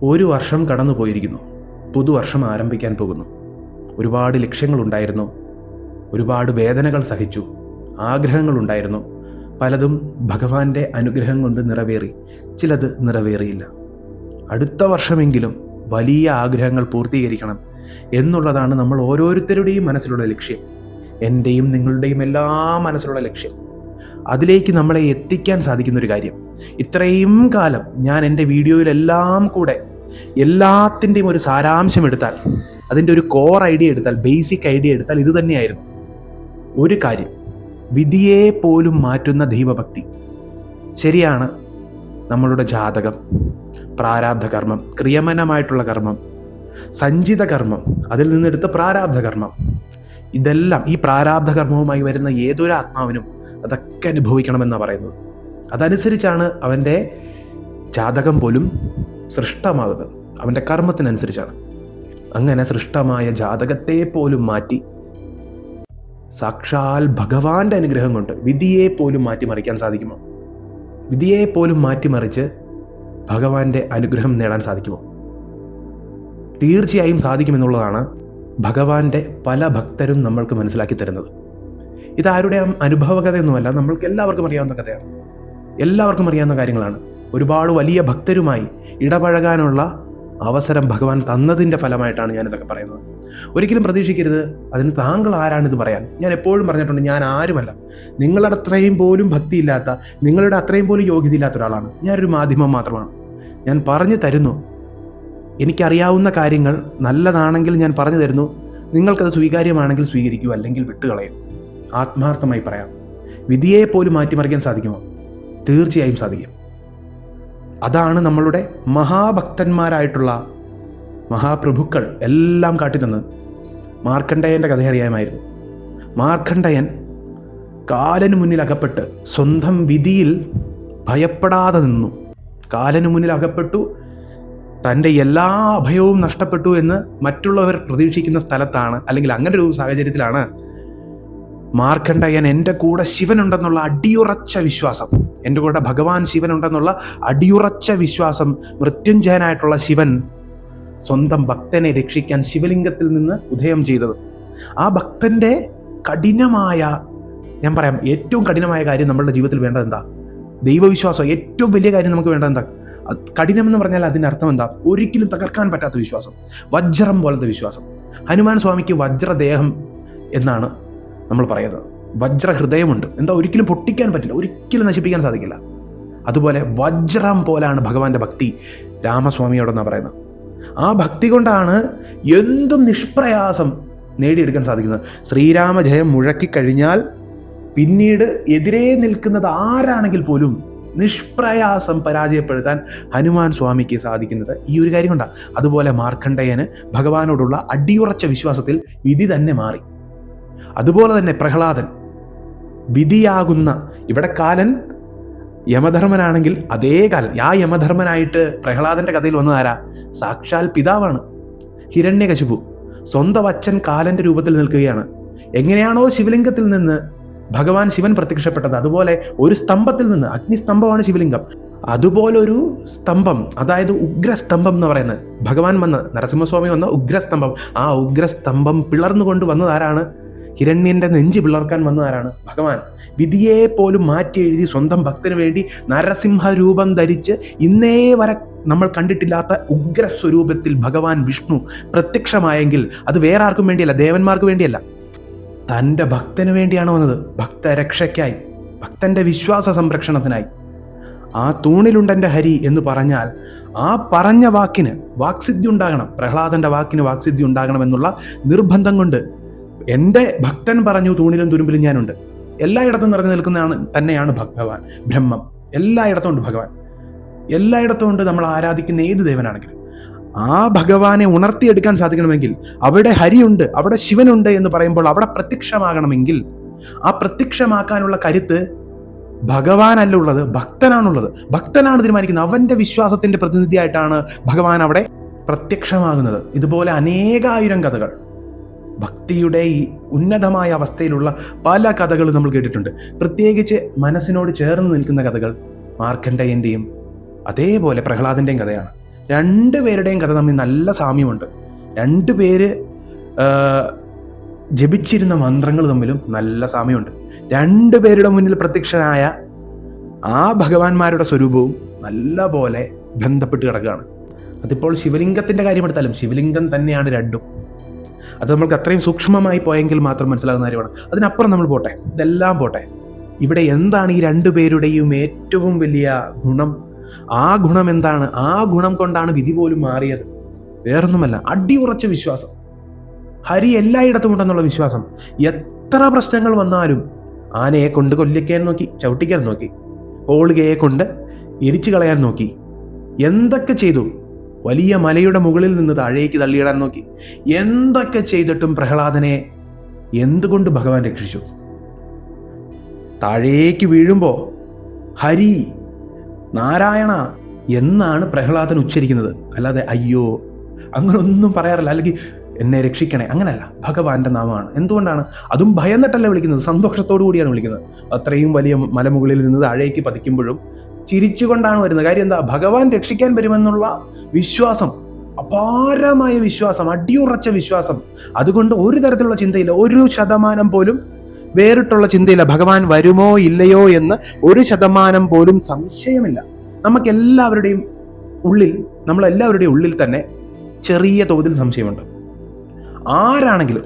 ഒരു വർഷം കടന്നു പോയിരിക്കുന്നു. പുതുവർഷം ആരംഭിക്കാൻ പോകുന്നു. ഒരുപാട് ലക്ഷ്യങ്ങളുണ്ടായിരുന്നു, ഒരുപാട് വേദനകൾ സഹിച്ചു, ആഗ്രഹങ്ങളുണ്ടായിരുന്നു. പലതും ഭഗവാന്റെ അനുഗ്രഹം കൊണ്ട് നിറവേറി, ചിലത് നിറവേറിയില്ല. അടുത്ത വർഷമെങ്കിലും വലിയ ആഗ്രഹങ്ങൾ പൂർത്തീകരിക്കണം എന്നുള്ളതാണ് നമ്മൾ ഓരോരുത്തരുടെയും മനസ്സിലുള്ള ലക്ഷ്യം. എൻ്റെയും നിങ്ങളുടെയും എല്ലാ മനസ്സിലുള്ള ലക്ഷ്യം. അതിലേക്ക് നമ്മളെ എത്തിക്കാൻ സാധിക്കുന്നൊരു കാര്യം, ഇത്രയും കാലം ഞാൻ എൻ്റെ വീഡിയോയിലെല്ലാം കൂടെ എല്ലാത്തിൻ്റെയും ഒരു സാരാംശം എടുത്താൽ, അതിൻ്റെ ഒരു കോർ ഐഡിയ എടുത്താൽ, ബേസിക് ഐഡിയ എടുത്താൽ ഇത് തന്നെയായിരുന്നു. ഒരു കാര്യം, വിധിയെ പോലും മാറ്റുന്ന ദൈവഭക്തി. ശരിയാണ്, നമ്മളുടെ ജാതകം, പ്രാരാബ്ധ കർമ്മം, ക്രിയമനമായിട്ടുള്ള കർമ്മം, സഞ്ചിത കർമ്മം, അതിൽ നിന്നെടുത്ത പ്രാരാബ്ധ കർമ്മം, ഇതെല്ലാം ഈ പ്രാരാബ്ധ കർമ്മവുമായി വരുന്ന ഏതൊരു ആത്മാവിനും അതൊക്കെ അനുഭവിക്കണമെന്നാണ് പറയുന്നത്. അതനുസരിച്ചാണ് അവൻ്റെ ജാതകം പോലും സൃഷ്ടമാകുന്നത്, അവൻ്റെ കർമ്മത്തിനനുസരിച്ചാണ്. അങ്ങനെ സൃഷ്ടമായ ജാതകത്തെ പോലും മാറ്റി സാക്ഷാൽ ഭഗവാന്റെ അനുഗ്രഹം കൊണ്ട് വിധിയെ പോലും മാറ്റിമറിക്കാൻ സാധിക്കുമോ? വിധിയെ പോലും മാറ്റിമറിച്ച് ഭഗവാന്റെ അനുഗ്രഹം നേടാൻ സാധിക്കുമോ? തീർച്ചയായും സാധിക്കുമെന്നുള്ളതാണ് ഭഗവാന്റെ പല ഭക്തരും നമ്മൾക്ക് മനസ്സിലാക്കി തരുന്നത്. ഇതാരുടെ അനുഭവ കഥയൊന്നുമല്ല, നമ്മൾക്ക് എല്ലാവർക്കും അറിയാവുന്ന കഥയാണ്, എല്ലാവർക്കും അറിയാവുന്ന കാര്യങ്ങളാണ്. ഒരുപാട് വലിയ ഭക്തരുമായി ഇടപഴകാനുള്ള അവസരം ഭഗവാൻ തന്നതിൻ്റെ ഫലമായിട്ടാണ് ഞാനിതൊക്കെ പറയുന്നത്. ഒരിക്കലും പ്രതീക്ഷിക്കരുത് അതിന് താങ്കൾ ആരാണിത് പറയാൻ. ഞാൻ എപ്പോഴും പറഞ്ഞിട്ടുണ്ട്, ഞാൻ ആരുമല്ല. നിങ്ങളുടെ അത്രയും പോലും ഭക്തിയില്ലാത്ത, നിങ്ങളുടെ അത്രയും പോലും യോഗ്യതയില്ലാത്ത ഒരാളാണ്. ഞാനൊരു മാധ്യമം മാത്രമാണ്. ഞാൻ പറഞ്ഞു തരുന്നു, എനിക്കറിയാവുന്ന കാര്യങ്ങൾ നല്ലതാണെങ്കിൽ ഞാൻ പറഞ്ഞു തരുന്നു. നിങ്ങൾക്കത് സ്വീകാര്യമാണെങ്കിൽ സ്വീകരിക്കൂ, അല്ലെങ്കിൽ വിട്ടുകളയും. ആത്മാർത്ഥമായി പറയാം, വിധിയെ പോലും മാറ്റിമറിക്കാൻ സാധിക്കുമോ? തീർച്ചയായും സാധിക്കും. അതാണ് നമ്മളുടെ മഹാഭക്തന്മാരായിട്ടുള്ള മഹാപ്രഭുക്കൾ എല്ലാം കാട്ടിത്തന്നത്. മാർക്കണ്ഡേയൻ്റെ കഥ അറിയാമായിരുന്നു. മാർക്കണ്ഡേയൻ കാലന് മുന്നിൽ അകപ്പെട്ട് സ്വന്തം വിധിയിൽ ഭയപ്പെടാതെ നിന്നു. കാലന് മുന്നിൽ അകപ്പെട്ടു, തൻ്റെ എല്ലാ അഭയവും നഷ്ടപ്പെട്ടു എന്ന് മറ്റുള്ളവർ പ്രതീക്ഷിക്കുന്ന സ്ഥലത്താണ്, അല്ലെങ്കിൽ അങ്ങനെ ഒരു സാഹചര്യത്തിലാണ് മാർക്കണ്ഡേയൻ എൻ്റെ കൂടെ ശിവനുണ്ടെന്നുള്ള അടിയുറച്ച വിശ്വാസം, എൻ്റെ കൂടെ ഭഗവാൻ ശിവനുണ്ടെന്നുള്ള അടിയുറച്ച വിശ്വാസം, മൃത്യുഞ്ജയനായിട്ടുള്ള ശിവൻ സ്വന്തം ഭക്തനെ രക്ഷിക്കാൻ ശിവലിംഗത്തിൽ നിന്ന് ഉദയം ചെയ്തത്. ആ ഭക്തൻ്റെ കഠിനമായ, ഞാൻ പറയാം, ഏറ്റവും കഠിനമായ കാര്യം നമ്മളുടെ ജീവിതത്തിൽ വേണ്ടത് എന്താ? ദൈവവിശ്വാസം. ഏറ്റവും വലിയ കാര്യം നമുക്ക് വേണ്ടത് എന്താ? കഠിനം എന്ന് പറഞ്ഞാൽ അതിൻ്റെ അർത്ഥം എന്താ? ഒരിക്കലും തകർക്കാൻ പറ്റാത്ത വിശ്വാസം, വജ്രം പോലത്തെ വിശ്വാസം. ഹനുമാൻ സ്വാമിക്ക് വജ്രദേഹം എന്നാണ് നമ്മൾ പറയുന്നത്. വജ്രഹൃദയമുണ്ട്. എന്താ? ഒരിക്കലും പൊട്ടിക്കാൻ പറ്റില്ല, ഒരിക്കലും നശിപ്പിക്കാൻ സാധിക്കില്ല. അതുപോലെ വജ്രം പോലാണ് ഭഗവാന്റെ ഭക്തി. രാമസ്വാമിയോടെന്നാണ് പറയുന്നത്. ആ ഭക്തി കൊണ്ടാണ് എന്തും നിഷ്പ്രയാസം നേടിയെടുക്കാൻ സാധിക്കുന്നത്. ശ്രീരാമജയം മുഴക്കിക്കഴിഞ്ഞാൽ പിന്നീട് എതിരെ നിൽക്കുന്നത് ആരാണെങ്കിൽ പോലും നിഷ്പ്രയാസം പരാജയപ്പെടുത്താൻ ഹനുമാൻ സ്വാമിക്ക് സാധിക്കുന്നത് ഈ ഒരു കാര്യം കൊണ്ടാണ്. അതുപോലെ മാർക്കണ്ഡേയന് ഭഗവാനോടുള്ള അടിയുറച്ച വിശ്വാസത്തിൽ വിധി തന്നെ മാറി. അതുപോലെ തന്നെ പ്രഹ്ലാദൻ വിധിയാകുന്ന, ഇവിടെ കാലൻ യമധർമ്മനാണെങ്കിൽ അതേ കാലൻ, ആ യമധർമ്മനായിട്ട് പ്രഹ്ലാദന്റെ കഥയിൽ വന്നത് ആരാ? സാക്ഷാൽ പിതാവാണ്. ഹിരണ്യകശിപു സ്വന്തം അച്ഛൻ കാലന്റെ രൂപത്തിൽ നിൽക്കുകയാണ്. എങ്ങനെയാണോ ശിവലിംഗത്തിൽ നിന്ന് ഭഗവാൻ ശിവൻ പ്രത്യക്ഷപ്പെട്ടത്, അതുപോലെ ഒരു സ്തംഭത്തിൽ നിന്ന്, അഗ്നിസ്തംഭമാണ് ശിവലിംഗം, അതുപോലൊരു സ്തംഭം, അതായത് ഉഗ്രസ്തംഭം എന്ന് പറയുന്നത്, ഭഗവാൻ വന്ന് നരസിംഹസ്വാമി വന്ന ഉഗ്രസ്തംഭം, ആ ഉഗ്രസ്തംഭം പിളർന്നുകൊണ്ട് വന്നതാരാണ്? ഹിരണ്യന്റെ നെഞ്ച് പിളർക്കാൻ വന്നതാരാണ്? ഭഗവാൻ. വിധിയെ പോലും മാറ്റി എഴുതി സ്വന്തം ഭക്തന് വേണ്ടി നരസിംഹ രൂപം ധരിച്ച് ഇന്നേ വരെ നമ്മൾ കണ്ടിട്ടില്ലാത്ത ഉഗ്രസ്വരൂപത്തിൽ ഭഗവാൻ വിഷ്ണു പ്രത്യക്ഷമായെങ്കിൽ അത് വേറെ ആർക്കും വേണ്ടിയല്ല, ദേവന്മാർക്ക് വേണ്ടിയല്ല, തൻ്റെ ഭക്തന് വേണ്ടിയാണ് വന്നത്. ഭക്തരക്ഷയ്ക്കായി, ഭക്തന്റെ വിശ്വാസ സംരക്ഷണത്തിനായി. ആ തൂണിലുണ്ടെൻ്റെ ഹരി എന്ന് പറഞ്ഞാൽ ആ പറഞ്ഞ വാക്കിന് വാക്സിദ്ധി ഉണ്ടാകണം. പ്രഹ്ലാദന്റെ വാക്കിന് വാക്സിദ്ധി ഉണ്ടാകണം എന്നുള്ള നിർബന്ധം കൊണ്ട് എൻ്റെ ഭക്തൻ പറഞ്ഞു, തൂണിലും തുരുമ്പിലും ഞാനുണ്ട്. എല്ലായിടത്തും നിറഞ്ഞു നിൽക്കുന്നതാണ് തന്നെയാണ് ഭഗവാൻ, ബ്രഹ്മം. എല്ലായിടത്തും ഉണ്ട് ഭഗവാൻ, എല്ലായിടത്തും ഉണ്ട്. നമ്മൾ ആരാധിക്കുന്ന ഏത് ദേവനാണെങ്കിലും ആ ഭഗവാനെ ഉണർത്തിയെടുക്കാൻ സാധിക്കണമെങ്കിൽ അവിടെ ഹരിയുണ്ട്, അവിടെ ശിവനുണ്ട് എന്ന് പറയുമ്പോൾ അവിടെ പ്രത്യക്ഷമാകണമെങ്കിൽ ആ പ്രത്യക്ഷമാക്കാനുള്ള കരുത്ത് ഭഗവാനല്ല ഉള്ളത്, ഭക്തനാണുള്ളത്. ഭക്തനാണ് തീരുമാനിക്കുന്നത്. അവന്റെ വിശ്വാസത്തിന്റെ പ്രതിനിധിയായിട്ടാണ് ഭഗവാൻ അവിടെ പ്രത്യക്ഷമാകുന്നത്. ഇതുപോലെ അനേകായിരം കഥകൾ, ഭക്തിയുടെ ഈ ഉന്നതമായ അവസ്ഥയിലുള്ള പല കഥകളും നമ്മൾ കേട്ടിട്ടുണ്ട്. പ്രത്യേകിച്ച് മനസ്സിനോട് ചേർന്ന് നിൽക്കുന്ന കഥകൾ മാർക്കണ്ഡേയന്റെയും അതേപോലെ പ്രഹ്ലാദന്റെയും കഥയാണ്. രണ്ടുപേരുടെയും കഥ തമ്മിൽ നല്ല സാമ്യമുണ്ട്. രണ്ടുപേര് ജപിച്ചിരുന്ന മന്ത്രങ്ങൾ തമ്മിലും നല്ല സാമ്യമുണ്ട്. രണ്ടുപേരുടെ മുന്നിൽ പ്രത്യക്ഷനായ ആ ഭഗവാന്മാരുടെ സ്വരൂപവും നല്ല പോലെ ബന്ധപ്പെട്ട് കിടക്കുകയാണ്. അതിപ്പോൾ ശിവലിംഗത്തിൻ്റെ കാര്യമെടുത്താലും ശിവലിംഗം തന്നെയാണ് രണ്ടും. അത് നമ്മൾക്ക് അത്രയും സൂക്ഷ്മമായി പോയെങ്കിൽ മാത്രം മനസ്സിലാകുന്ന കാര്യമാണ്. അതിനപ്പുറം നമ്മൾ പോട്ടെ, ഇതെല്ലാം പോട്ടെ. ഇവിടെ എന്താണ് ഈ രണ്ടുപേരുടെയും ഏറ്റവും വലിയ ഗുണം? ആ ഗുണം എന്താണ്? ആ ഗുണം കൊണ്ടാണ് വിധി പോലും മാറിയത്. വേറൊന്നുമല്ല, അടിയുറച്ച വിശ്വാസം. ഹരി എല്ലായിടത്തും ഉണ്ടെന്നുള്ള വിശ്വാസം. എത്ര പ്രശ്നങ്ങൾ വന്നാലും ആനയെ കൊണ്ട് കൊല്ലിക്കാൻ നോക്കി, ചവിട്ടിക്കാൻ നോക്കി, ഓളുകയെ കൊണ്ട് എരിച്ചു കളയാൻ നോക്കി, എന്തൊക്കെ ചെയ്തു. വലിയ മലയുടെ മുകളിൽ നിന്ന് താഴേക്ക് തള്ളിയിടാൻ നോക്കി. എന്തൊക്കെ ചെയ്തിട്ടും പ്രഹ്ലാദനെ എന്തുകൊണ്ട് ഭഗവാൻ രക്ഷിച്ചു? താഴേക്ക് വീഴുമ്പോൾ ഹരി നാരായണ എന്നാണ് പ്രഹ്ലാദൻ ഉച്ചരിക്കുന്നത്. അല്ലാതെ അയ്യോ അങ്ങനെ ഒന്നും പറയാറില്ല, അല്ലെങ്കിൽ എന്നെ രക്ഷിക്കണേ, അങ്ങനെയല്ല. ഭഗവാന്റെ നാമമാണ്. എന്തുകൊണ്ടാണ്? അതും ഭയന്നിട്ടല്ല വിളിക്കുന്നത്, സന്തോഷത്തോടു കൂടിയാണ് വിളിക്കുന്നത്. അത്രയും വലിയ മലമുകളിൽ നിന്ന് താഴേക്ക് പതിക്കുമ്പോഴും ചിരിച്ചുകൊണ്ടാണ് വരുന്നത്. കാര്യം എന്താ? ഭഗവാൻ രക്ഷിക്കാൻ വരുമെന്നുള്ള വിശ്വാസം, അപാരമായ വിശ്വാസം, അടിയുറച്ച വിശ്വാസം. അതുകൊണ്ട് ഒരു തരത്തിലുള്ള ചിന്തയില്ല, 1% പോലും വേറിട്ടുള്ള ചിന്തയില്ല. ഭഗവാൻ വരുമോ ഇല്ലയോ എന്ന് 1% പോലും സംശയമില്ല. നമുക്കെല്ലാവരുടെയും ഉള്ളിൽ, നമ്മളെല്ലാവരുടെയും ഉള്ളിൽ തന്നെ ചെറിയ തോതിൽ സംശയമുണ്ട്. ആരാണെങ്കിലും,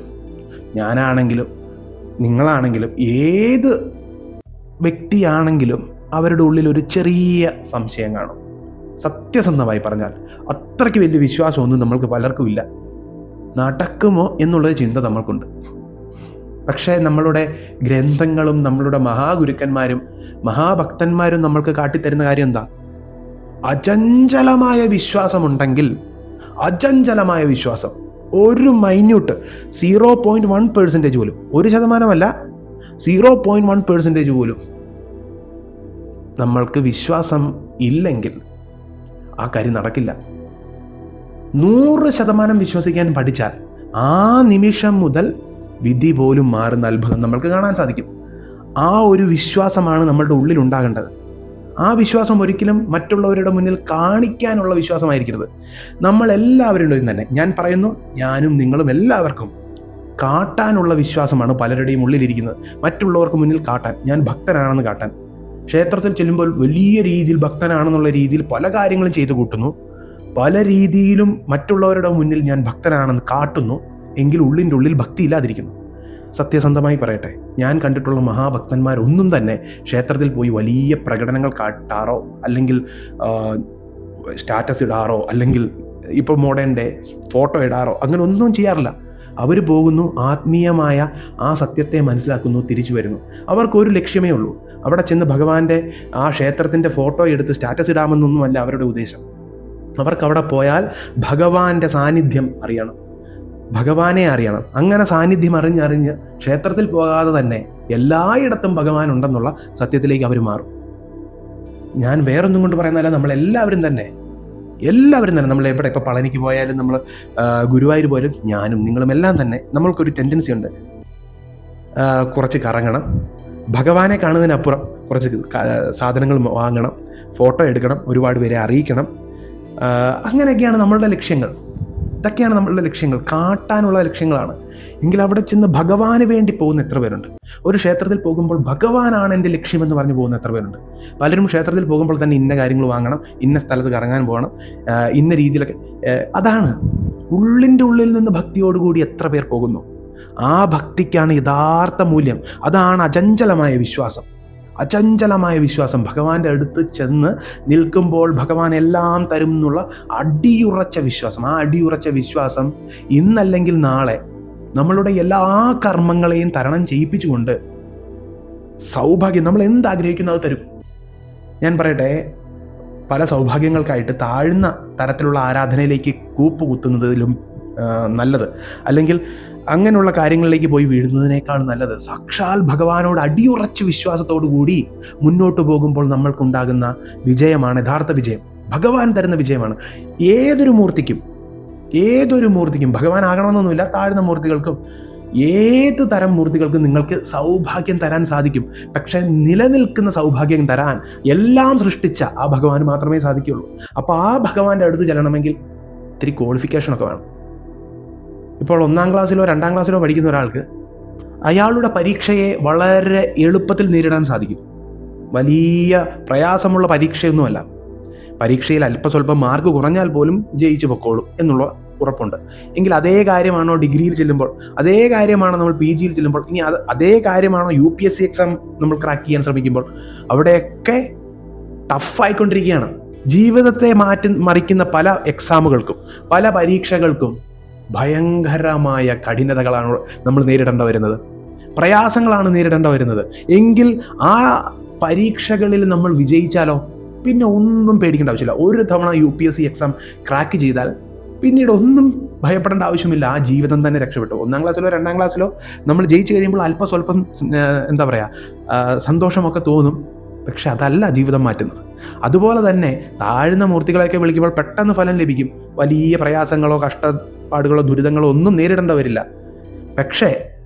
ഞാനാണെങ്കിലും നിങ്ങളാണെങ്കിലും ഏത് വ്യക്തിയാണെങ്കിലും അവരുടെ ഉള്ളിൽ ഒരു ചെറിയ സംശയം കാണും. സത്യസന്ധമായി പറഞ്ഞാൽ അത്രയ്ക്ക് വലിയ വിശ്വാസമൊന്നും നമ്മൾക്ക് പലർക്കും ഇല്ല. നടക്കുമോ എന്നുള്ളൊരു ചിന്ത നമ്മൾക്കുണ്ട്. പക്ഷേ നമ്മളുടെ ഗ്രന്ഥങ്ങളും നമ്മളുടെ മഹാഗുരുക്കന്മാരും മഹാഭക്തന്മാരും നമ്മൾക്ക് കാട്ടിത്തരുന്ന കാര്യം എന്താ? അചഞ്ചലമായ വിശ്വാസമുണ്ടെങ്കിൽ, അചഞ്ചലമായ വിശ്വാസം, ഒരു മൈന്യൂട്ട് 0.1% പോലും, 1% 0.1% പോലും നമ്മൾക്ക് വിശ്വാസം ഇല്ലെങ്കിൽ ആ കാര്യം നടക്കില്ല. 100% വിശ്വസിക്കാൻ പഠിച്ചാൽ ആ നിമിഷം മുതൽ വിധി പോലും മാറുന്ന അത്ഭുതം നമ്മൾക്ക് കാണാൻ സാധിക്കും. ആ ഒരു വിശ്വാസമാണ് നമ്മളുടെ ഉള്ളിൽ ഉണ്ടാകേണ്ടത്. ആ വിശ്വാസം ഒരിക്കലും മറ്റുള്ളവരുടെ മുന്നിൽ കാണിക്കാനുള്ള വിശ്വാസമായിരിക്കരുത്. നമ്മളെല്ലാവരുടെയും തന്നെ, ഞാൻ പറയുന്നു, ഞാനും നിങ്ങളും എല്ലാവർക്കും കാട്ടാനുള്ള വിശ്വാസമാണ് പലരുടെയും ഉള്ളിലിരിക്കുന്നത്. മറ്റുള്ളവർക്ക് മുന്നിൽ കാട്ടാൻ, ഞാൻ ഭക്തനാണെന്ന് കാട്ടാൻ. ക്ഷേത്രത്തിൽ ചെല്ലുമ്പോൾ വലിയ രീതിയിൽ ഭക്തനാണെന്നുള്ള രീതിയിൽ പല കാര്യങ്ങളും ചെയ്തു കൂട്ടുന്നു. പല രീതിയിലും മറ്റുള്ളവരുടെ മുന്നിൽ ഞാൻ ഭക്തനാണെന്ന് കാട്ടുന്നു. എങ്കിൽ ഉള്ളിൻ്റെ ഉള്ളിൽ ഭക്തി ഇല്ലാതിരിക്കുന്നു. സത്യസന്ധമായി പറയട്ടെ, ഞാൻ കണ്ടിട്ടുള്ള മഹാഭക്തന്മാരൊന്നും തന്നെ ക്ഷേത്രത്തിൽ പോയി വലിയ പ്രകടനങ്ങൾ കാട്ടാറോ അല്ലെങ്കിൽ സ്റ്റാറ്റസ് ഇടാറോ അല്ലെങ്കിൽ ഇപ്പോൾ മോഡേൺ ഡേ ഫോട്ടോ ഇടാറോ അങ്ങനെ ഒന്നും ചെയ്യാറില്ല. അവർ പോകുന്നു, ആത്മീയമായ ആ സത്യത്തെ മനസ്സിലാക്കുന്നു, തിരിച്ചു വരുന്നു. അവർക്കൊരു ലക്ഷ്യമേ ഉള്ളൂ, അവിടെ ചെന്ന് ഭഗവാന്റെ ആ ക്ഷേത്രത്തിൻ്റെ ഫോട്ടോ എടുത്ത് സ്റ്റാറ്റസ് ഇടാമെന്നൊന്നുമല്ല അവരുടെ ഉദ്ദേശം. അവർക്ക് അവിടെ പോയാൽ ഭഗവാന്റെ സാന്നിധ്യം അറിയണം, ഭഗവാനെ അറിയണം. അങ്ങനെ സാന്നിധ്യം അറിഞ്ഞ് ക്ഷേത്രത്തിൽ പോകാതെ തന്നെ എല്ലായിടത്തും ഭഗവാൻ ഉണ്ടെന്നുള്ള സത്യത്തിലേക്ക് അവർ മാറും. ഞാൻ വേറൊന്നും കൊണ്ട് പറയുന്നതല്ല, നമ്മളെല്ലാവരും തന്നെ നമ്മൾ എവിടെ, ഇപ്പോൾ പളനിക്ക് പോയാലും നമ്മൾ ഗുരുവായൂർ പോയാലും ഞാനും നിങ്ങളും എല്ലാം തന്നെ നമ്മൾക്കൊരു ടെൻഡൻസി ഉണ്ട്, കുറച്ച് കറങ്ങണം, ഭഗവാനെ കാണുന്നതിനപ്പുറം കുറച്ച് സാധനങ്ങൾ വാങ്ങണം, ഫോട്ടോ എടുക്കണം, ഒരുപാട് പേരെ അറിയിക്കണം. അങ്ങനെയൊക്കെയാണ് നമ്മളുടെ ലക്ഷ്യങ്ങൾ. ഇതൊക്കെയാണ് നമ്മളുടെ ലക്ഷ്യങ്ങൾ, കാട്ടാനുള്ള ലക്ഷ്യങ്ങളാണ്. എങ്കിൽ അവിടെ ചെന്ന് ഭഗവാന് വേണ്ടി പോകുന്ന എത്ര പേരുണ്ട്? ഒരു ക്ഷേത്രത്തിൽ പോകുമ്പോൾ ഭഗവാനാണ് എൻ്റെ ലക്ഷ്യമെന്ന് പറഞ്ഞു പോകുന്ന എത്ര പേരുണ്ട്? പലരും ക്ഷേത്രത്തിൽ പോകുമ്പോൾ തന്നെ ഇന്ന കാര്യങ്ങൾ വാങ്ങണം, ഇന്ന സ്ഥലത്ത് കറങ്ങാൻ പോകണം, ഇന്ന രീതിയിലൊക്കെ. അതാണ് ഉള്ളിൻ്റെ ഉള്ളിൽ നിന്ന് ഭക്തിയോടുകൂടി എത്ര പേർ പോകുന്നു? ആ ഭക്തിക്കാണ് യഥാർത്ഥ മൂല്യം. അതാണ് അചഞ്ചലമായ വിശ്വാസം. അചഞ്ചലമായ വിശ്വാസം, ഭഗവാന്റെ അടുത്ത് ചെന്ന് നിൽക്കുമ്പോൾ ഭഗവാൻ എല്ലാം തരും എന്നുള്ള അടിയുറച്ച വിശ്വാസം. ആ അടിയുറച്ച വിശ്വാസം ഇന്നല്ലെങ്കിൽ നാളെ നമ്മളുടെ എല്ലാ കർമ്മങ്ങളെയും തരണം ചെയ്യിപ്പിച്ചുകൊണ്ട് സൗഭാഗ്യം, നമ്മൾ എന്താഗ്രഹിക്കുന്നു അത് തരും. ഞാൻ പറയട്ടെ, പല സൗഭാഗ്യങ്ങൾക്കായിട്ട് താഴ്ന്ന തരത്തിലുള്ള ആരാധനയിലേക്ക് കൂപ്പുകുത്തുന്നതിലും നല്ലത്, അല്ലെങ്കിൽ അങ്ങനെയുള്ള കാര്യങ്ങളിലേക്ക് പോയി വീഴുന്നതിനേക്കാൾ നല്ലത് സാക്ഷാൽ ഭഗവാനോട് അടിയുറച്ച വിശ്വാസത്തോടു കൂടി മുന്നോട്ട് പോകുമ്പോൾ നമ്മൾക്കുണ്ടാകുന്ന വിജയമാണ് യഥാർത്ഥ വിജയം. ഭഗവാൻ തരുന്ന വിജയമാണ്. ഏതൊരു മൂർത്തിക്കും ഭഗവാൻ ആകണമെന്നൊന്നുമില്ല. താഴ്ന്ന മൂർത്തികൾക്കും ഏത് തരം മൂർത്തികൾക്കും നിങ്ങൾക്ക് സൗഭാഗ്യം തരാൻ സാധിക്കും. പക്ഷെ നിലനിൽക്കുന്ന സൗഭാഗ്യം തരാൻ എല്ലാം സൃഷ്ടിച്ച ആ ഭഗവാന് മാത്രമേ സാധിക്കുകയുള്ളൂ. അപ്പോൾ ആ ഭഗവാന്റെ അടുത്ത് ചെല്ലണമെങ്കിൽ ഇത്തിരി ക്വാളിഫിക്കേഷനൊക്കെ വേണം. ഇപ്പോൾ 1ാം ക്ലാസ്സിലോ 2ാം ക്ലാസ്സിലോ പഠിക്കുന്ന ഒരാൾക്ക് അയാളുടെ പരീക്ഷയെ വളരെ എളുപ്പത്തിൽ നേരിടാൻ സാധിക്കും. വലിയ പ്രയാസമുള്ള പരീക്ഷയൊന്നുമല്ല. പരീക്ഷയിൽ അല്പസ്വല്പം മാർക്ക് കുറഞ്ഞാൽ പോലും ജയിച്ചു പൊക്കോളും എന്നുള്ള ഉറപ്പുണ്ട്. എങ്കിൽ അതേ കാര്യമാണോ ഡിഗ്രിയിൽ ചെല്ലുമ്പോൾ, അതേ കാര്യമാണോ നമ്മൾ PGയിൽ ചെല്ലുമ്പോൾ, ഇനി അതേ കാര്യമാണോ UPSC എക്സാം നമ്മൾ ക്രാക്ക് ചെയ്യാൻ ശ്രമിക്കുമ്പോൾ, അവിടെയൊക്കെ ടഫായിക്കൊണ്ടിരിക്കുകയാണ്. ജീവിതത്തെ മറിക്കുന്ന പല എക്സാമുകൾക്കും പല പരീക്ഷകൾക്കും ഭയങ്കരമായ കഠിനതകളാണ് നമ്മൾ നേരിടേണ്ട വരുന്നത്, പ്രയാസങ്ങളാണ് നേരിടേണ്ട വരുന്നത്. എങ്കിൽ ആ പരീക്ഷകളിൽ നമ്മൾ വിജയിച്ചാലോ പിന്നെ ഒന്നും പേടിക്കേണ്ട ആവശ്യമില്ല. ഒരു തവണ UPSC എക്സാം ക്രാക്ക് ചെയ്താൽ പിന്നീട് ഒന്നും ഭയപ്പെടേണ്ട ആവശ്യമില്ല. ആ ജീവിതം തന്നെ രക്ഷപ്പെട്ടു. 1ാം ക്ലാസ്സിലോ 2ാം ക്ലാസ്സിലോ നമ്മൾ ജയിച്ചു കഴിയുമ്പോൾ അല്പസ്വല്പം സന്തോഷമൊക്കെ തോന്നും. പക്ഷെ അതല്ല ജീവിതം മാറ്റുന്നത്. അതുപോലെ തന്നെ താഴ്ന്ന മൂർത്തികളെയൊക്കെ വിളിക്കുമ്പോൾ പെട്ടെന്ന് ഫലം ലഭിക്കും. വലിയ പ്രയാസങ്ങളോ കഷ്ടപ്പാടുകളോ ദുരിതങ്ങളോ ഒന്നും നേരിടേണ്ട വരില്ല. പക്ഷേ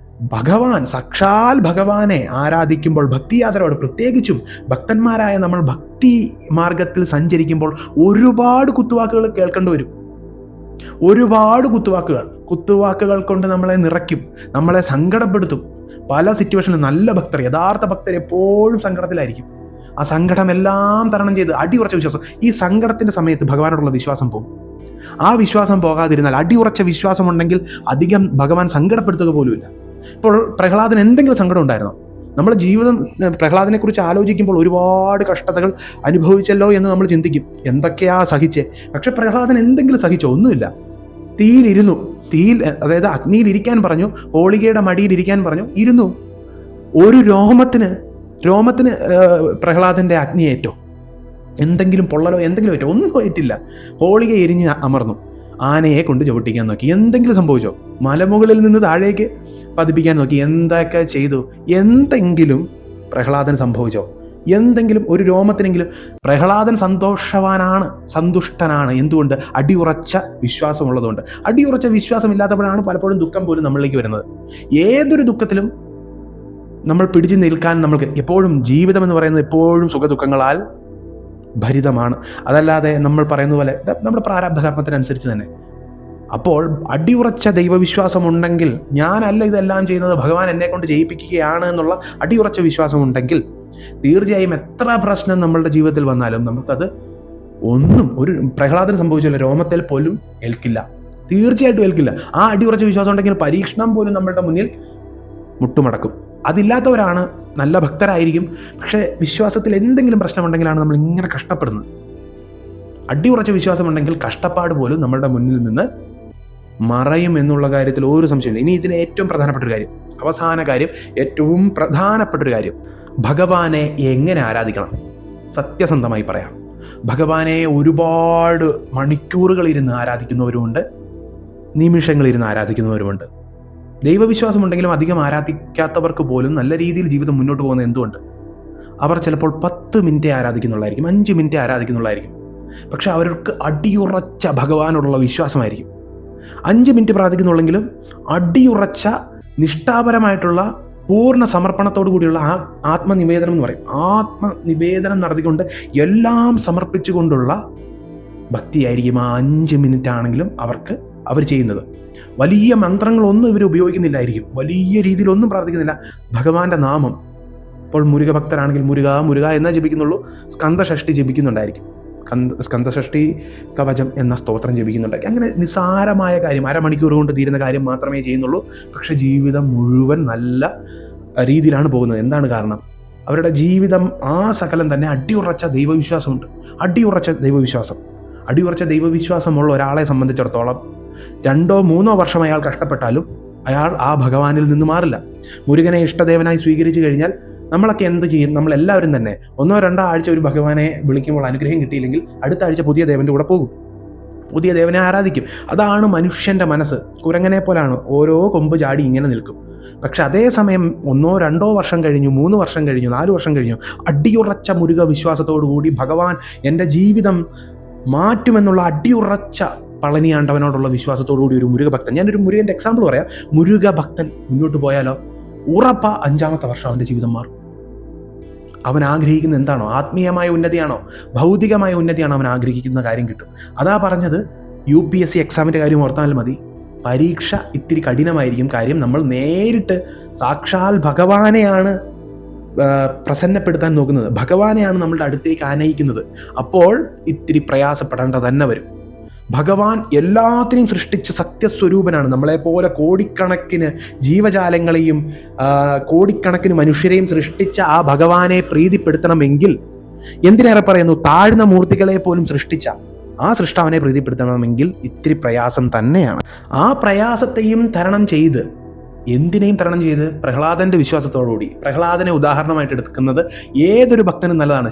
ഭഗവാൻ, സാക്ഷാൽ ഭഗവാനെ ആരാധിക്കുമ്പോൾ ഭക്തിയാത്രയോട്, പ്രത്യേകിച്ചും ഭക്തന്മാരായ നമ്മൾ ഭക്തി മാർഗത്തിൽ സഞ്ചരിക്കുമ്പോൾ ഒരുപാട് കുത്തുവാക്കുകൾ കേൾക്കേണ്ടി വരും. ഒരുപാട് കുത്തുവാക്കുകൾ കൊണ്ട് നമ്മളെ നിറയ്ക്കും, നമ്മളെ സങ്കടപ്പെടുത്തും. പല സിറ്റുവേഷനിലും നല്ല ഭക്തർ, യഥാർത്ഥ ഭക്തർ എപ്പോഴും സങ്കടത്തിലായിരിക്കും. ആ സങ്കടമെല്ലാം തരണം ചെയ്ത് അടിയുറച്ച വിശ്വാസം, ഈ സങ്കടത്തിന്റെ സമയത്ത് ഭഗവാനോടുള്ള വിശ്വാസം പോകും. ആ വിശ്വാസം പോകാതിരുന്നാൽ, അടിയുറച്ച വിശ്വാസമുണ്ടെങ്കിൽ അധികം ഭഗവാൻ സങ്കടപ്പെടുത്തുക പോലുമില്ല. ഇപ്പോൾ പ്രഹ്ലാദന് എന്തെങ്കിലും സങ്കടം ഉണ്ടായിരുന്നോ? നമ്മൾ ജീവിതം പ്രഹ്ലാദനെ കുറിച്ച് ആലോചിക്കുമ്പോൾ ഒരുപാട് കഷ്ടതകൾ അനുഭവിച്ചല്ലോ എന്ന് നമ്മൾ ചിന്തിക്കും, എന്തൊക്കെയാ സഹിച്ചേ. പക്ഷെ പ്രഹ്ലാദൻ എന്തെങ്കിലും സഹിച്ചോ? ഒന്നുമില്ല. തീയിലിരുന്നു, അതായത് അഗ്നിയിൽ ഇരിക്കാൻ പറഞ്ഞു, ഹോളികയുടെ മടിയിൽ ഇരിക്കാൻ പറഞ്ഞു, ഇരുന്നു. ഒരു രോമത്തിന് പ്രഹ്ലാദന്റെ അഗ്നിയേറ്റോ, എന്തെങ്കിലും പൊള്ളലോ എന്തെങ്കിലും ഏറ്റോ? ഒന്നും ഏറ്റില്ല. ഹോളിക എരിഞ്ഞ് അമർന്നു. ആനയെ കൊണ്ട് ചവിട്ടിക്കാൻ നോക്കി, എന്തെങ്കിലും സംഭവിച്ചോ? മലമുകളിൽ നിന്ന് താഴേക്ക് പതിപ്പിക്കാൻ നോക്കി, എന്തൊക്കെ ചെയ്തു? എന്തെങ്കിലും പ്രഹ്ലാദന് സംഭവിച്ചോ? എന്തെങ്കിലും ഒരു രോമത്തിനെങ്കിലും? പ്രഹ്ലാദൻ സന്തുഷ്ടനാണ്. എന്തുകൊണ്ട്? അടിയുറച്ച വിശ്വാസമുള്ളതുകൊണ്ട്. അടിയുറച്ച വിശ്വാസം ഇല്ലാത്തപ്പോഴാണ് പലപ്പോഴും ദുഃഖം പോലും നമ്മളിലേക്ക് വരുന്നത്. ഏതൊരു ദുഃഖത്തിലും നമ്മൾ പിടിച്ചു നിൽക്കാൻ നമ്മൾക്ക് എപ്പോഴും, ജീവിതം എന്ന് പറയുന്നത് എപ്പോഴും സുഖദുഃഖങ്ങളാൽ ഭരിതമാണ്. അതല്ലാതെ നമ്മൾ പറയുന്ന പോലെ നമ്മുടെ പ്രാരാബ്ധ കർമ്മത്തിനനുസരിച്ച് തന്നെ. അപ്പോൾ അടിയുറച്ച ദൈവവിശ്വാസം ഉണ്ടെങ്കിൽ, ഞാനല്ല ഇതെല്ലാം ചെയ്യുന്നത്, ഭഗവാൻ എന്നെ കൊണ്ട് ചെയ്യിപ്പിക്കുകയാണ് എന്നുള്ള അടിയുറച്ച വിശ്വാസം ഉണ്ടെങ്കിൽ തീർച്ചയായും എത്ര പ്രശ്നം നമ്മളുടെ ജീവിതത്തിൽ വന്നാലും നമുക്കത് ഒരു പ്രഹ്ലാദന് സംഭവിച്ചല്ലോ, രോമത്തിൽ പോലും ഏൽക്കില്ല. തീർച്ചയായിട്ടും ഏൽക്കില്ല. ആ അടിയുറച്ച വിശ്വാസം ഉണ്ടെങ്കിൽ പരീക്ഷണം പോലും നമ്മളുടെ മുന്നിൽ മുട്ടുമടക്കും. അതില്ലാത്തവരാണ് നല്ല ഭക്തരായിരിക്കും, പക്ഷേ വിശ്വാസത്തിൽ എന്തെങ്കിലും പ്രശ്നമുണ്ടെങ്കിലാണ് നമ്മൾ ഇങ്ങനെ കഷ്ടപ്പെടുന്നത്. അടിയുറച്ച വിശ്വാസമുണ്ടെങ്കിൽ കഷ്ടപ്പാട് പോലും നമ്മളുടെ മുന്നിൽ നിന്ന് മറയും എന്നുള്ള കാര്യത്തിൽ ഒരു സംശയമില്ല. ഇനി ഇതിന് ഏറ്റവും പ്രധാനപ്പെട്ടൊരു കാര്യം, അവസാന കാര്യം, ഏറ്റവും പ്രധാനപ്പെട്ടൊരു കാര്യം, ഭഗവാനെ എങ്ങനെ ആരാധിക്കണം? സത്യസന്ധമായി പറയാം, ഭഗവാനെ ഒരുപാട് മണിക്കൂറുകൾ ഇരുന്ന് ആരാധിക്കുന്നവരുമുണ്ട്, നിമിഷങ്ങളിരുന്ന് ആരാധിക്കുന്നവരുമുണ്ട്. ദൈവവിശ്വാസം ഉണ്ടെങ്കിലും അധികം ആരാധിക്കാത്തവർക്ക് പോലും നല്ല രീതിയിൽ ജീവിതം മുന്നോട്ട് പോകുന്നത് എന്തുകൊണ്ട്? അവർ ചിലപ്പോൾ 10 മിനിറ്റ് ആരാധിക്കുന്നുള്ളായിരിക്കും, 5 മിനിറ്റ് ആരാധിക്കുന്നുള്ളായിരിക്കും. പക്ഷെ അവർക്ക് അടിയുറച്ച ഭഗവാനോടുള്ള വിശ്വാസമായിരിക്കും. 5 മിനിറ്റ് പ്രാർത്ഥിക്കുന്നുള്ളെങ്കിലും അടിയുറച്ച നിഷ്ഠാപരമായിട്ടുള്ള പൂർണ്ണ സമർപ്പണത്തോടു കൂടിയുള്ള ആത്മനിവേദനം എന്ന് പറയും. ആത്മനിവേദനം നടത്തിക്കൊണ്ട് എല്ലാം സമർപ്പിച്ചുകൊണ്ടുള്ള ഭക്തിയായിരിക്കും ആ 5 മിനിറ്റ് ആണെങ്കിലും അവർ ചെയ്യുന്നത്. വലിയ മന്ത്രങ്ങളൊന്നും ഇവർ ഉപയോഗിക്കുന്നില്ലായിരിക്കും, വലിയ രീതിയിലൊന്നും പ്രാർത്ഥിക്കുന്നില്ല. ഭഗവാന്റെ നാമം, ഇപ്പോൾ മുരുക ഭക്തരാണെങ്കിൽ മുരുക മുരുക എന്നേ ജപിക്കുന്നുള്ളൂ. സ്കന്ദഷഷ്ടി ജപിക്കുന്നുണ്ടായിരിക്കും, സ്കന്ദഷഷ്ടി കവചം എന്ന സ്തോത്രം ജപിക്കുന്നുണ്ടായിരിക്കും. അങ്ങനെ നിസ്സാരമായ കാര്യം, അരമണിക്കൂർ കൊണ്ട് തീരുന്ന കാര്യം മാത്രമേ ചെയ്യുന്നുള്ളൂ. പക്ഷെ ജീവിതം മുഴുവൻ നല്ല രീതിയിലാണ് പോകുന്നത്. എന്താണ് കാരണം? അവരുടെ ജീവിതം ആ സകലം തന്നെ അടിയുറച്ച ദൈവവിശ്വാസമുണ്ട്. അടിയുറച്ച ദൈവവിശ്വാസമുള്ള ഒരാളെ സംബന്ധിച്ചിടത്തോളം 2-3 വർഷം അയാൾ കഷ്ടപ്പെട്ടാലും അയാൾ ആ ഭഗവാനിൽ നിന്ന് മാറില്ല. മുരുകനെ ഇഷ്ടദേവനായി സ്വീകരിച്ചു കഴിഞ്ഞാൽ നമ്മളൊക്കെ എന്ത് ചെയ്യും? നമ്മളെല്ലാവരും തന്നെ 1-2 ആഴ്ച ഒരു ഭഗവാനെ വിളിക്കുമ്പോൾ അനുഗ്രഹം കിട്ടിയില്ലെങ്കിൽ അടുത്ത ആഴ്ച പുതിയ ദേവൻ്റെ കൂടെ പോകും, പുതിയ ദേവനെ ആരാധിക്കും. അതാണ് മനുഷ്യൻ്റെ മനസ്സ്. കുരങ്ങനെ പോലാണ്, ഓരോ കൊമ്പ് ചാടി ഇങ്ങനെ നിൽക്കും. പക്ഷെ അതേസമയം 1-2 വർഷം കഴിഞ്ഞു, 3 വർഷം കഴിഞ്ഞു, 4 വർഷം കഴിഞ്ഞു, അടിയുറച്ച മുരുക വിശ്വാസത്തോടു കൂടി ഭഗവാൻ എൻ്റെ ജീവിതം മാറ്റുമെന്നുള്ള അടിയുറച്ച പളനിയാണ്ടവനോടുള്ള വിശ്വാസത്തോടുകൂടി ഒരു മുരുക ഭക്തൻ, ഞാനൊരു മുരുകൻ്റെ എക്സാമ്പിൾ പറയാം, മുരുക ഭക്തൻ മുന്നോട്ട് പോയാലോ ഉറപ്പാ 5-ാമത്തെ വർഷം അവൻ്റെ ജീവിതം മാറും. അവൻ ആഗ്രഹിക്കുന്ന എന്താണോ, ആത്മീയമായ ഉന്നതിയാണോ ഭൗതികമായ ഉന്നതിയാണോ അവൻ ആഗ്രഹിക്കുന്ന കാര്യം കിട്ടും. അതാ പറഞ്ഞത്, UPSC എക്സാമിൻ്റെ കാര്യം ഓർത്താൽ മതി. പരീക്ഷ ഇത്തിരി കഠിനമായിരിക്കും. കാര്യം നമ്മൾ നേരിട്ട് സാക്ഷാൽ ഭഗവാനെയാണ് പ്രസന്നപ്പെടുത്താൻ നോക്കുന്നത്, ഭഗവാനെയാണ് നമ്മളുടെ അടുത്തേക്ക് ആനയിക്കുന്നത്. അപ്പോൾ ഇത്തിരി പ്രയാസപ്പെടേണ്ട തന്നെ വരും. ഭഗവാൻ എല്ലാത്തിനെയും സൃഷ്ടിച്ച സത്യസ്വരൂപനാണ്. നമ്മളെപ്പോലെ കോടിക്കണക്കിന് ജീവജാലങ്ങളെയും കോടിക്കണക്കിന് മനുഷ്യരെയും സൃഷ്ടിച്ച ആ ഭഗവാനെ പ്രീതിപ്പെടുത്തണമെങ്കിൽ, എന്തിനേറെ പറയുന്നു, താഴ്ന്ന മൂർത്തികളെ പോലും സൃഷ്ടിച്ച ആ സൃഷ്ടാവിനെ പ്രീതിപ്പെടുത്തണമെങ്കിൽ ഇത്തിരി പ്രയാസം തന്നെയാണ്. ആ പ്രയാസത്തെയും തരണം ചെയ്ത്, എന്തിനേയും തരണം ചെയ്ത് പ്രഹ്ലാദന്റെ വിശ്വാസത്തോടുകൂടി, പ്രഹ്ലാദനെ ഉദാഹരണമായിട്ട് എടുക്കുന്നത് ഏതൊരു ഭക്തനും നല്ലതാണ്.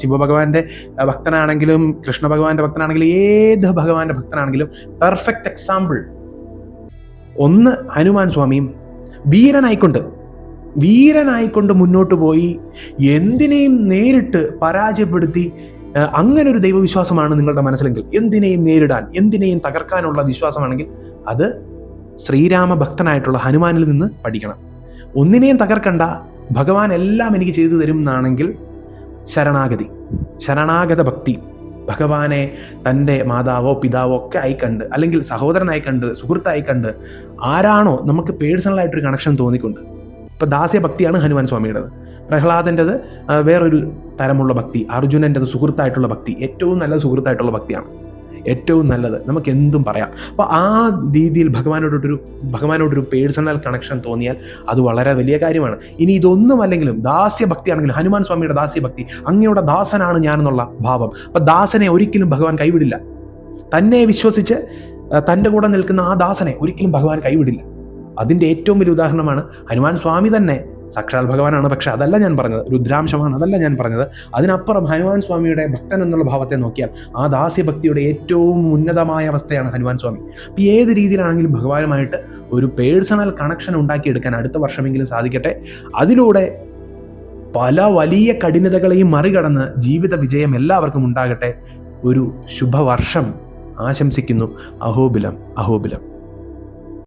ശിവഭഗവാന്റെ ഭക്തനാണെങ്കിലും കൃഷ്ണ ഭഗവാന്റെ ഭക്തനാണെങ്കിലും ഏത് ഭഗവാന്റെ ഭക്തനാണെങ്കിലും പെർഫെക്റ്റ് എക്സാമ്പിൾ ഒന്ന് ഹനുമാൻ സ്വാമിയും. വീരനായിക്കൊണ്ട് മുന്നോട്ട് പോയി എന്തിനേയും നേരിട്ട് പരാജയപ്പെടുത്തി, അങ്ങനെ ഒരു ദൈവവിശ്വാസമാണ് നിങ്ങളുടെ മനസ്സിലെങ്കിൽ, എന്തിനേയും നേരിടാൻ, എന്തിനേയും തകർക്കാനുള്ള വിശ്വാസമാണെങ്കിൽ അത് ശ്രീരാമ ഭക്തനായിട്ടുള്ള ഹനുമാനിൽ നിന്ന് പഠിക്കണം. ഒന്നിനെയും തകർക്കണ്ട, ഭഗവാൻ എല്ലാം എനിക്ക് ചെയ്തു തരും എന്നാണെങ്കിൽ ശരണാഗത ഭക്തി, ഭഗവാനെ തൻ്റെ മാതാവോ പിതാവോ ഒക്കെ ആയിക്കണ്ട്, അല്ലെങ്കിൽ സഹോദരനായി കണ്ട്, സുഹൃത്തായി കണ്ട്, ആരാണോ നമുക്ക് പേഴ്സണലായിട്ടൊരു കണക്ഷൻ തോന്നിക്കൊണ്ട്. ഇപ്പം ദാസ്യഭക്തിയാണ് ഹനുമാൻ സ്വാമിയുടേത്, പ്രഹ്ലാദൻ്റെത് വേറൊരു തരമുള്ള ഭക്തി, അർജുനൻ്റെത് സുഹൃത്തായിട്ടുള്ള ഭക്തി, ഏറ്റവും നല്ല സുഹൃത്തായിട്ടുള്ള ഭക്തിയാണ്, ഏറ്റവും നല്ലത്. നമുക്ക് എന്തും പറയാം. അപ്പോൾ ആ രീതിയിൽ ഭഗവാനോടൊരു പേഴ്സണൽ കണക്ഷൻ തോന്നിയാൽ അത് വളരെ വലിയ കാര്യമാണ്. ഇനി ഇതൊന്നും അല്ലെങ്കിലും ദാസ്യഭക്തിയാണെങ്കിലും, ഹനുമാൻ സ്വാമിയുടെ ദാസ്യഭക്തി, അങ്ങയുടെ ദാസനാണ് ഞാനെന്നുള്ള ഭാവം. അപ്പം ദാസനെ ഒരിക്കലും ഭഗവാൻ കൈവിടില്ല. തന്നെ വിശ്വസിച്ച് തൻ്റെ കൂടെ നിൽക്കുന്ന ആ ദാസനെ ഒരിക്കലും ഭഗവാൻ കൈവിടില്ല. അതിൻ്റെ ഏറ്റവും വലിയ ഉദാഹരണമാണ് ഹനുമാൻ സ്വാമി തന്നെ. സാക്ഷാൽ ഭഗവാനാണ്, പക്ഷെ അതല്ല ഞാൻ പറഞ്ഞത്, രുദ്രാംശമാണ്, അതല്ല ഞാൻ പറഞ്ഞത്. അതിനപ്പുറം ഹനുമാൻ സ്വാമിയുടെ ഭക്തൻ എന്നുള്ള ഭാവത്തെ നോക്കിയാൽ ആ ദാസ്യഭക്തിയുടെ ഏറ്റവും ഉന്നതമായ അവസ്ഥയാണ് ഹനുമാൻ സ്വാമി. അപ്പോൾ ഏത് രീതിയിലാണെങ്കിലും ഭഗവാനുമായിട്ട് ഒരു പേഴ്സണൽ കണക്ഷൻ ഉണ്ടാക്കിയെടുക്കാൻ അടുത്ത വർഷമെങ്കിലും സാധിക്കട്ടെ. അതിലൂടെ പല വലിയ കഠിനതകളെയും മറികടന്ന് ജീവിത വിജയം എല്ലാവർക്കും ഉണ്ടാകട്ടെ. ഒരു ശുഭവർഷം ആശംസിക്കുന്നു. അഹോബിലം.